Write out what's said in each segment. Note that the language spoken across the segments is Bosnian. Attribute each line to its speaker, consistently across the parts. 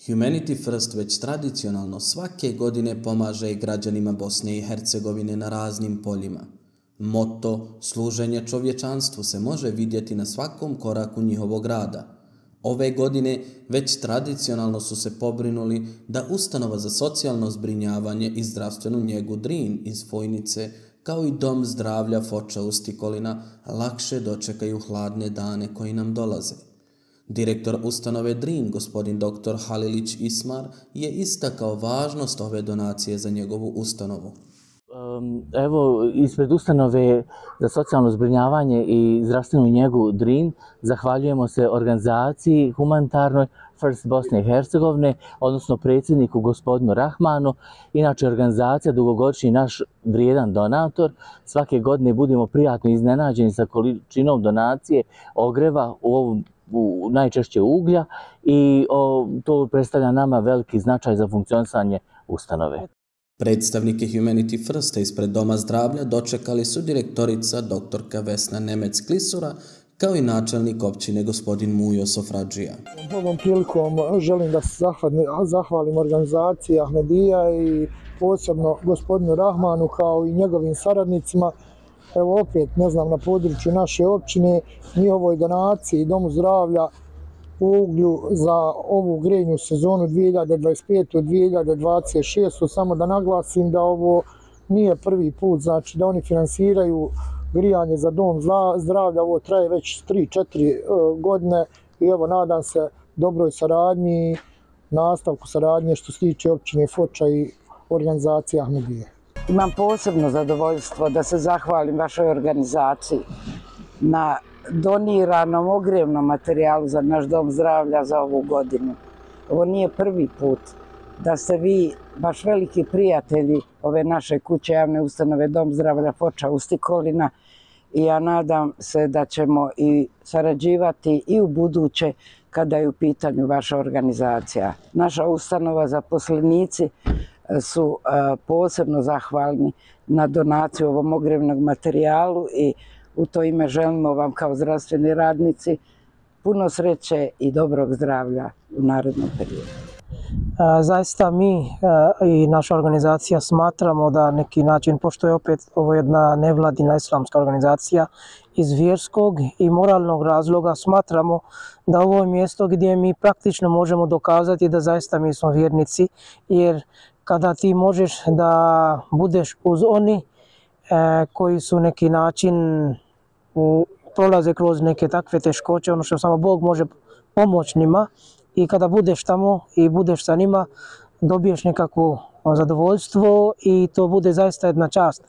Speaker 1: Humanity First već tradicionalno svake godine pomaže građanima Bosne i Hercegovine na raznim poljima. Moto služenje čovječanstvu se može vidjeti na svakom koraku njihovog rada. Ove godine već tradicionalno su se pobrinuli da Ustanova za socijalno zbrinjavanje i zdravstvenu njegu Drin iz Fojnice, kao i Dom zdravlja Foča u Stikolina, lakše dočekaju hladne dane koji nam dolaze. Direktor ustanove Drin, gospodin dr. Halilić Ismar, je istakao važnost ove donacije za njegovu ustanovu.
Speaker 2: Evo, ispred ustanove za socijalno zbrinjavanje i zdravstvenu njegu Drin zahvaljujemo se organizaciji humanitarnoj First Bosne i Hercegovine, odnosno predsjedniku gospodinu Rahmanu. Inače, organizacija dugogodišnji naš vrijedan donator. Svake godine budemo prijatno iznenađeni sa količinom donacije ogreva najčešće uglja i to predstavlja nama veliki značaj za funkcionisanje ustanove.
Speaker 1: Predstavnike Humanity Firsta ispred Doma zdravlja dočekali su direktorica dr. Vesna Nemec-Klisura, kao i načelnik općine gospodin Mujo Sofradžija.
Speaker 3: Ovom prilikom želim da se zahvalim organizaciji Ahmedija i posebno gospodinu Rahmanu kao i njegovim saradnicima. Evo opet, na području naše općine, njihovoj donaciji Domu zdravlja u uglju za ovu grejnu sezonu 2025-2026. Samo da naglasim da ovo nije prvi put, znači da oni finansiraju grijanje za Dom zdravlja, ovo traje već 3-4 godine i evo nadam se dobroj saradnji, nastavku saradnje što se tiče općine Foča i organizacije Ahmedije.
Speaker 4: Imam posebno zadovoljstvo da se zahvalim vašoj organizaciji na doniranom ogrevnom materijalu za naš Dom zdravlja za ovu godinu. Ovo nije prvi put da ste vi baš veliki prijatelji ove naše kuće javne ustanove Dom zdravlja Foča u Stikolina i ja nadam se da ćemo i sarađivati i u buduće kada je u pitanju vaša organizacija. Naša ustanova, zaposlenici su posebno zahvalni na donaciju ovom ogrevnog materijalu i u to ime želimo vam kao zdravstveni radnici puno sreće i dobrog zdravlja u narednom periodu.
Speaker 3: Zaista mi i naša organizacija smatramo da neki način, pošto je opet ovo jedna nevladina islamska organizacija, iz vjerskog i moralnog razloga smatramo da ovo je mjesto gdje mi praktično možemo dokazati da zaista mi smo vjernici, jer kada ti možeš da budeš uz oni koji su neki način prolaze kroz neke takve teškoće, ono što samo Bog može pomoći njima, i kada budeš tamo i budeš sa njima, dobiješ nekakvo zadovoljstvo i to bude zaista jedna čast.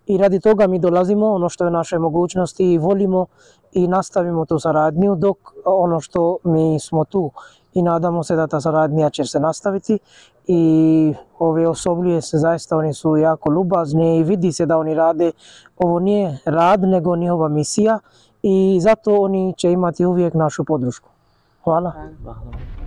Speaker 3: i radi toga mi dolazimo ono što je naše mogućnosti i volimo i nastavimo tu saradnju, dok ono što mi smo tu i nadamo se da ta saradnja će se nastaviti i ove osoblje se zaista, oni su jako ljubazni i vidi se da oni rade, ovo nije rad nego njihova misija i zato oni će imati uvijek našu podršku. Hvala.
Speaker 2: Hvala.